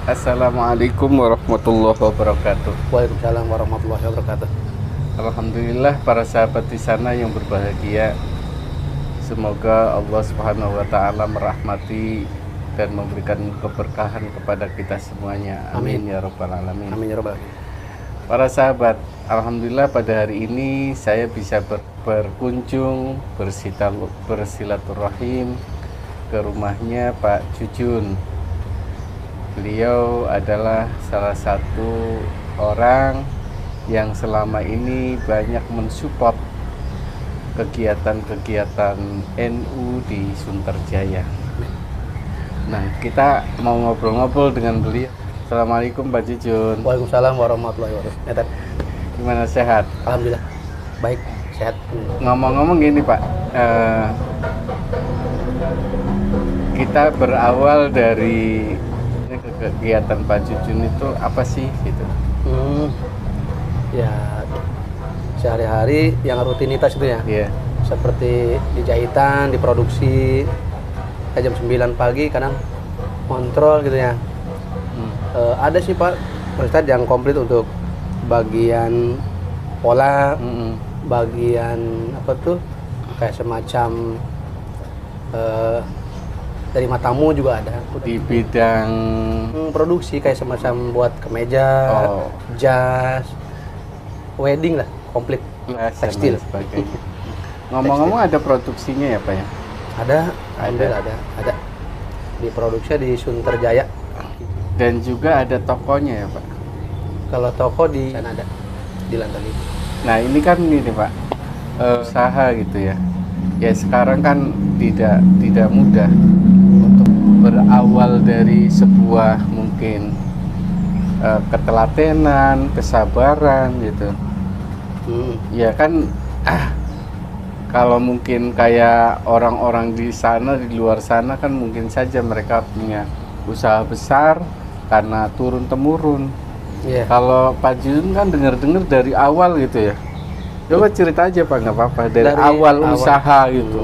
Assalamualaikum warahmatullahi wabarakatuh. Waalaikumsalam warahmatullahi wabarakatuh. Alhamdulillah para sahabat di sana yang berbahagia. Semoga Allah Subhanahu wa taala merahmati dan memberikan keberkahan kepada kita semuanya. Amin, ya rabbal alamin. Amin ya rabbal alamin. Para sahabat, alhamdulillah pada hari ini saya bisa berkunjung bersilaturahim ke rumahnya Pak Jujun. Beliau adalah salah satu orang yang selama ini banyak mensupport kegiatan-kegiatan NU di Sunterjaya. Nah, kita mau ngobrol-ngobrol dengan beliau. Assalamualaikum Pak Jujun. Waalaikumsalam warahmatullahi wabarakatuh. Gimana, sehat? Alhamdulillah. Baik, sehat. Ngomong-ngomong gini Pak, kita berawal dari kegiatan Pak Jujun itu apa sih gitu? Ya sehari-hari yang rutinitas itu ya. Iya. Seperti di jahitan, diproduksi jam 9 pagi kadang kontrol gitu ya. Ada sih Pak Ustadz yang komplit untuk bagian pola, bagian apa tuh kayak semacam dari matamu juga ada Di bidang produksi kayak semacam buat kemeja, jas, wedding lah, komplit tekstil. Sebagainya. Ngomong-ngomong ada produksinya ya Pak ya? Ada. Diproduksi di Sunterjaya. Dan juga ada tokonya ya Pak? Kalau toko di sana ada, di lantai itu. Nah ini kan ini Pak, usaha gitu ya. Ya sekarang kan tidak mudah untuk berawal dari sebuah mungkin ketelatenan, kesabaran gitu. Ya kan kalau mungkin kayak orang-orang di sana, di luar sana kan mungkin saja mereka punya usaha besar karena turun-temurun. Yeah. Kalau Pak Jun kan dengar-dengar dari awal gitu ya. Coba cerita aja Pak, nggak apa-apa, dari awal usaha gitu.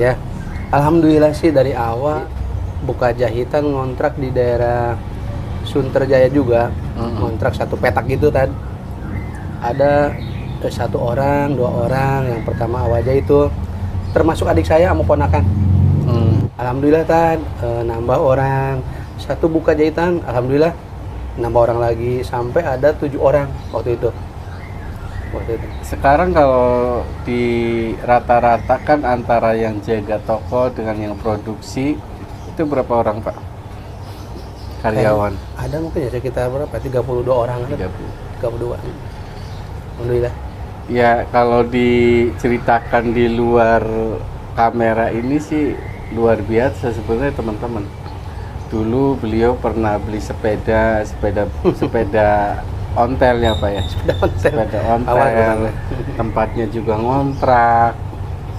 Iya, alhamdulillah sih dari awal buka jahitan ngontrak di daerah Sunterjaya juga, ngontrak satu petak gitu kan. Ada satu orang, dua orang, yang pertama awal aja itu termasuk adik saya sama ponakan. Alhamdulillah kan nambah orang, satu buka jahitan, alhamdulillah nambah orang lagi sampai ada 7 orang waktu itu. Sekarang kalau di rata-rata kan antara yang jaga toko dengan yang produksi itu berapa orang Pak? Karyawan? Ada mungkin ya sekitar berapa? 32 orang. 32. Alhamdulillah. Ya kalau diceritakan di luar kamera ini sih luar biasa sebenarnya teman-teman. Dulu beliau pernah beli sepeda ontel ya Pak ya? Sepeda ontel, tempatnya juga ngontrak.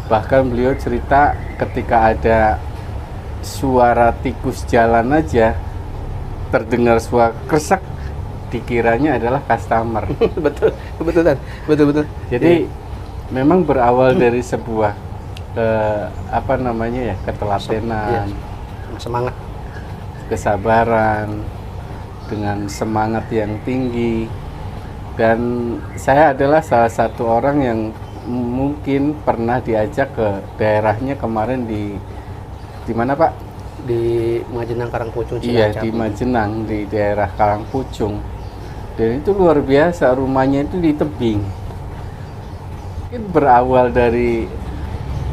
Bahkan beliau cerita ketika ada suara tikus jalan aja, terdengar suara kresek, dikiranya adalah customer. betul. Jadi memang berawal dari sebuah ketelatenan, semangat, kesabaran, dengan semangat yang tinggi. Dan saya adalah salah satu orang yang mungkin pernah diajak ke daerahnya kemarin di mana Pak? Di Majenang Karangpucung. Iya, di Majenang, di daerah Karangpucung. Dan itu luar biasa, rumahnya itu di tebing. Mungkin berawal dari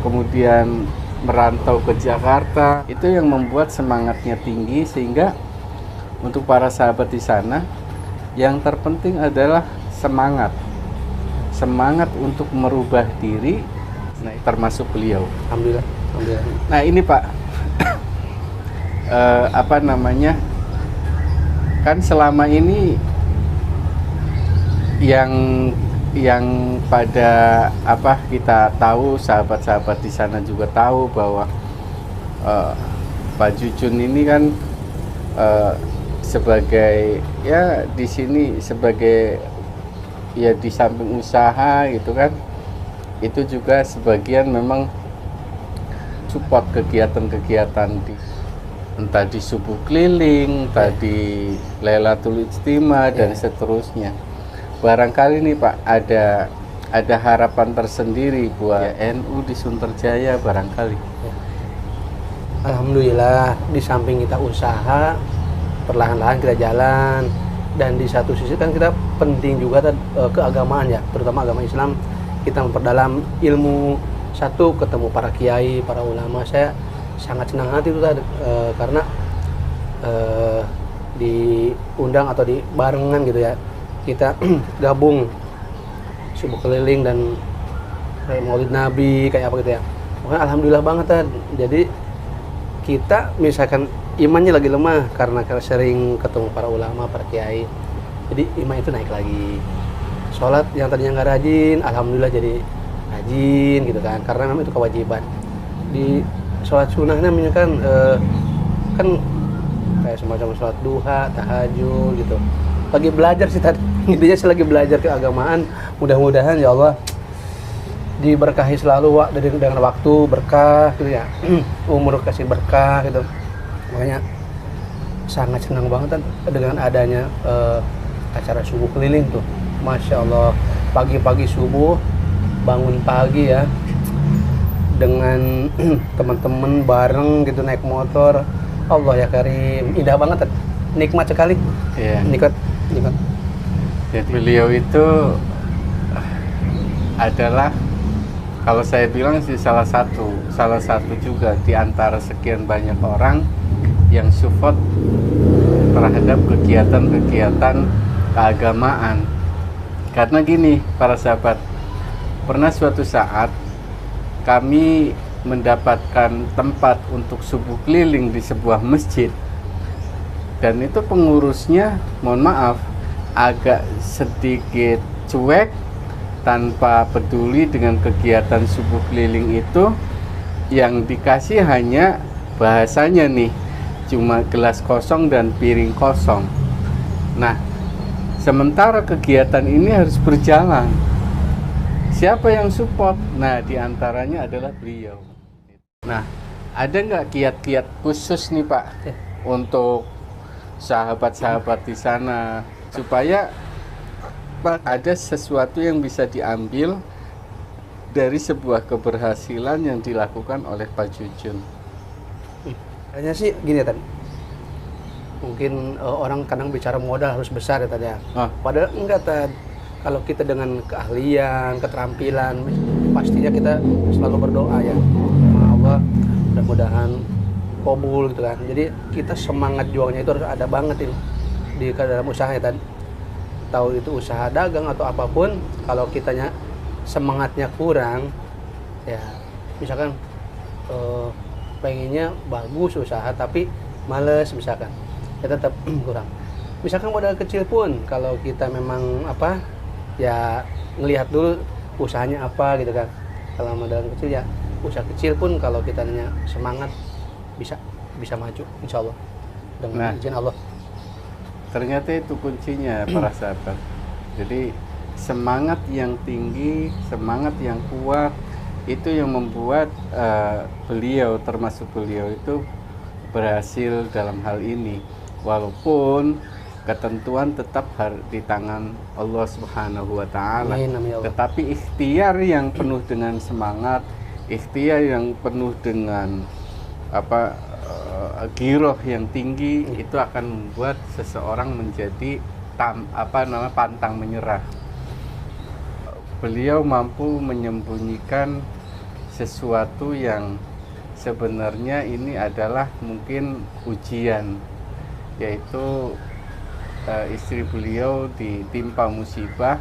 kemudian merantau ke Jakarta, itu yang membuat semangatnya tinggi. Sehingga untuk para sahabat di sana, yang terpenting adalah semangat untuk merubah diri, termasuk beliau. Alhamdulillah. Nah ini Pak, kan selama ini yang pada kita tahu, sahabat-sahabat di sana juga tahu bahwa Pak Jujun ini kan sebagai ya di sini sebagai ya di samping usaha gitu kan, itu juga sebagian memang support kegiatan-kegiatan di entah di subuh keliling, entah di Lailatul Ijtima dan seterusnya. Barangkali nih Pak, ada harapan tersendiri buat NU di Sunterjaya barangkali. Alhamdulillah, di samping kita usaha, perlahan-lahan kita jalan, dan di satu sisi kan kita penting juga keagamaan ya, terutama agama Islam. Kita memperdalam ilmu, satu ketemu para kiai, para ulama. Saya sangat senang hati itu karena diundang atau di barengan gitu ya, kita gabung subuh keliling dan kayak maulid nabi kayak apa gitu ya. Makanya alhamdulillah banget jadi kita misalkan imannya lagi lemah karena sering ketemu para ulama, para kiai, jadi iman itu naik lagi. Sholat yang tadinya nggak rajin, alhamdulillah jadi rajin gitu kan, karena memang itu kewajiban. Di sholat sunnahnya misalkan kan kayak semacam sholat duha, tahajud gitu. Lagi belajar sih tadi, intinya saya lagi belajar keagamaan. Mudah-mudahan ya Allah diberkahi selalu dengan waktu berkah gitu ya, umur kasih berkah gitu. Makanya sangat senang banget dengan adanya acara subuh keliling tuh. Masya Allah, pagi-pagi subuh bangun pagi ya dengan teman-teman bareng gitu naik motor. Allah ya Karim, indah banget, nikmat sekali. Nikmat. Jadi beliau itu adalah, kalau saya bilang sih salah satu juga di antara sekian banyak orang yang support terhadap kegiatan-kegiatan keagamaan. Karena gini para sahabat, pernah suatu saat kami mendapatkan tempat untuk subuh keliling di sebuah masjid, dan itu pengurusnya, mohon maaf, agak sedikit cuek, tanpa peduli dengan kegiatan subuh keliling itu. Yang dikasih hanya bahasanya nih, cuma gelas kosong dan piring kosong. Nah, sementara kegiatan ini harus berjalan. Siapa yang support? Nah, diantaranya adalah beliau. Nah, ada nggak kiat-kiat khusus nih Pak untuk sahabat-sahabat di sana supaya Pak ada sesuatu yang bisa diambil dari sebuah keberhasilan yang dilakukan oleh Pak Jujun? Kayaknya sih gini ya, mungkin orang kadang bicara modal harus besar ya tadi ya. Padahal enggak kalau kita dengan keahlian, keterampilan, pastinya kita selalu berdoa ya sama Allah, mudah-mudahan kabul gitu kan. Jadi kita semangat juangnya itu harus ada banget ini di dalam usaha ya tadi. Tahu itu usaha dagang atau apapun, kalau kitanya semangatnya kurang ya, misalkan pengennya bagus usaha tapi males misalkan, ya tetap kurang. Misalkan modal kecil pun, kalau kita memang ya ngelihat dulu usahanya apa gitu kan. Kalau modal kecil ya usaha kecil pun kalau kita semangat bisa maju insya Allah dengan izin Allah. Ternyata itu kuncinya para sahabat. Jadi semangat yang tinggi, semangat yang kuat, itu yang membuat beliau, termasuk beliau itu berhasil dalam hal ini. Walaupun ketentuan tetap di tangan Allah Subhanahu wa Ta'ala, tetapi ikhtiar yang penuh dengan semangat, ikhtiar yang penuh dengan giroh yang tinggi, itu akan membuat seseorang menjadi pantang menyerah. Beliau mampu menyembunyikan sesuatu yang sebenarnya ini adalah mungkin ujian, yaitu istri beliau ditimpa musibah,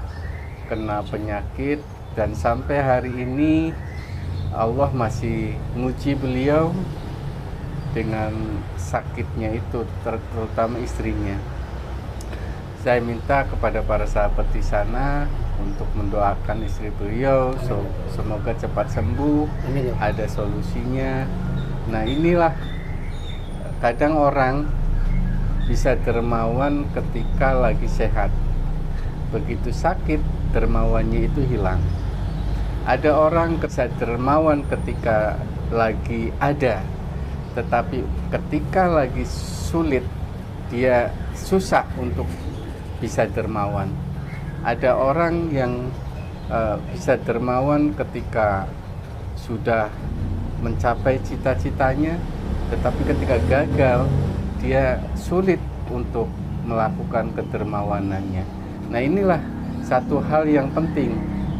kena penyakit, dan sampai hari ini Allah masih nguji beliau dengan sakitnya itu, terutama istrinya. Saya minta kepada para sahabat di sana untuk mendoakan istri beliau, semoga cepat sembuh, ada solusinya. Nah, inilah kadang orang bisa dermawan ketika lagi sehat, begitu sakit dermawannya itu hilang. Ada orang bisa dermawan ketika lagi ada, tetapi ketika lagi sulit dia susah untuk bisa dermawan. Ada orang yang bisa dermawan ketika sudah mencapai cita-citanya, tetapi ketika gagal dia sulit untuk melakukan kedermawanannya. Nah, inilah satu hal yang penting,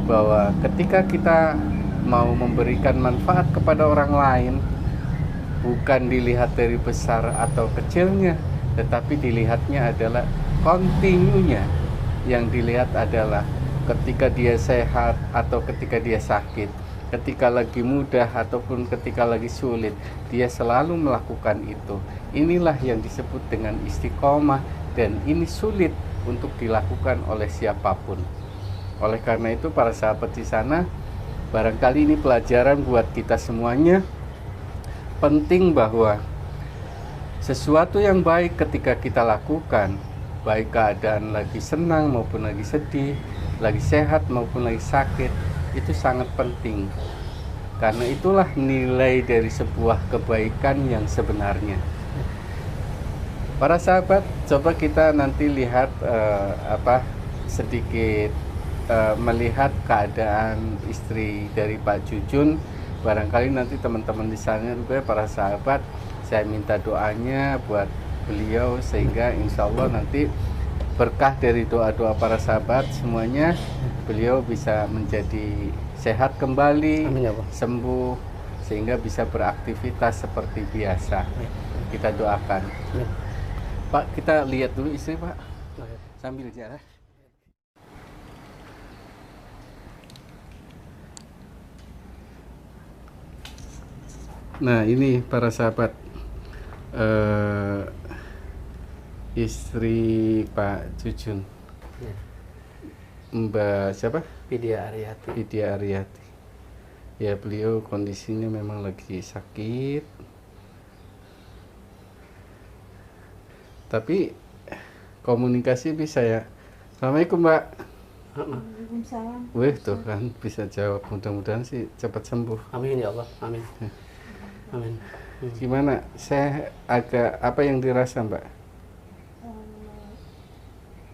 bahwa ketika kita mau memberikan manfaat kepada orang lain, bukan dilihat dari besar atau kecilnya, tetapi dilihatnya adalah kontinunya. Yang dilihat adalah ketika dia sehat atau ketika dia sakit, ketika lagi mudah ataupun ketika lagi sulit, dia selalu melakukan itu. Inilah yang disebut dengan istiqomah, dan ini sulit untuk dilakukan oleh siapapun. Oleh karena itu, para sahabat di sana, barangkali ini pelajaran buat kita semuanya. Penting bahwa sesuatu yang baik ketika kita lakukan, baik keadaan lagi senang maupun lagi sedih, lagi sehat maupun lagi sakit, itu sangat penting. Karena itulah nilai dari sebuah kebaikan yang sebenarnya. Para sahabat, coba kita nanti lihat sedikit melihat keadaan istri dari Pak Jujun. Barangkali nanti teman-teman di sana juga, para sahabat, saya minta doanya buat beliau, sehingga insya Allah nanti berkah dari doa-doa para sahabat semuanya, beliau bisa menjadi sehat kembali. Amin, ya Allah. Sembuh, sehingga bisa beraktivitas seperti biasa. Kita doakan. Amin. Pak, kita lihat dulu istri, Pak, sambil jalan. Nah, ini para sahabat, istri Pak Jujun, Ya. Mbak siapa? Widya Aryati. Widya Aryati. Ya, beliau kondisinya memang lagi sakit. Tapi komunikasi bisa ya. Assalamualaikum, Mbak. Waalaikumsalam. Wih, tuh kan bisa jawab. Mudah-mudahan sih cepat sembuh. Amin ya Allah. Amin. Amin. Gimana? Saya agak apa yang dirasa, Mbak?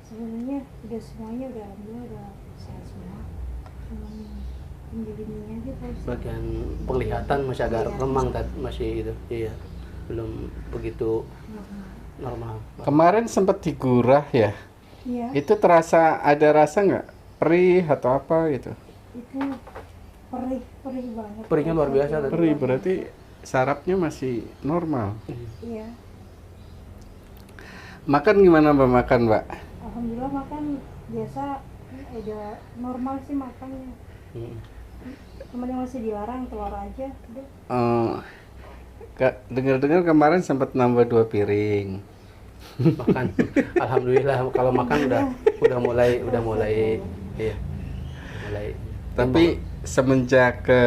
Sebenarnya udah semuanya udah alhamdulillah udah sehat semua. Cuman pendirinya aja terus. Bagian penglihatan masih agak remang tadi, masih itu. Iya. Belum begitu normal. Kemarin sempat digurah ya. Iya. Itu terasa, ada rasa nggak? Perih atau apa gitu? Itu perih banget. Perihnya luar biasa tadi. Perih berarti sarafnya masih normal. Iya. Makan gimana, Mbak? Makan, Mbak? Alhamdulillah makan biasa, udah normal sih makannya. Cuman yang masih dilarang telur aja. Udah. Dengar-dengar kemarin sempat nambah 2 piring. Makan. Alhamdulillah kalau makan udah mulai iya. Mulai. Tapi semenjak ke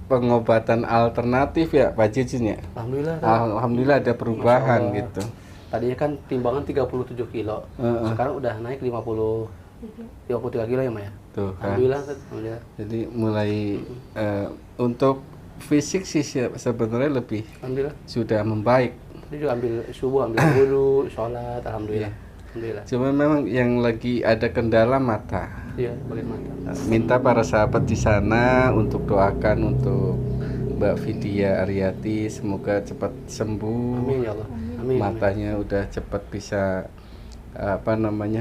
pengobatan alternatif ya Pak Jujun ya. Alhamdulillah ada perubahan gitu. Tadinya kan timbangan 37 kilo. Sekarang udah naik 53 kilo ya, Maya. Tuh kan. Alhamdulillah. Jadi mulai untuk fisik sih sebenarnya lebih sudah membaik. Dia juga ambil subuh, ambil wudu, sholat, alhamdulillah. Alhamdulillah. Cuma memang yang lagi ada kendala mata. Iya, bagian mata. Minta para sahabat di sana untuk doakan untuk Mbak Widya Aryati, semoga cepat sembuh. Amin ya Allah. Amin. Matanya udah cepat bisa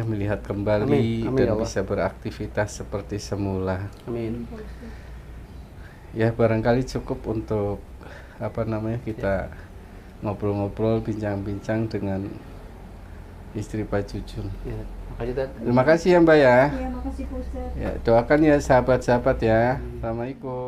melihat kembali. Amin, dan ya Allah. bisa beraktivitas seperti semula. Amin. Ya, barangkali cukup untuk kita ngobrol-ngobrol, bincang-bincang dengan istri Pak Jujun. Ya, makasih, Tad. Terima kasih ya, Mbak ya. Iya, makasih Pak Ustadz. Ya, doakan ya sahabat-sahabat ya. Assalamualaikum.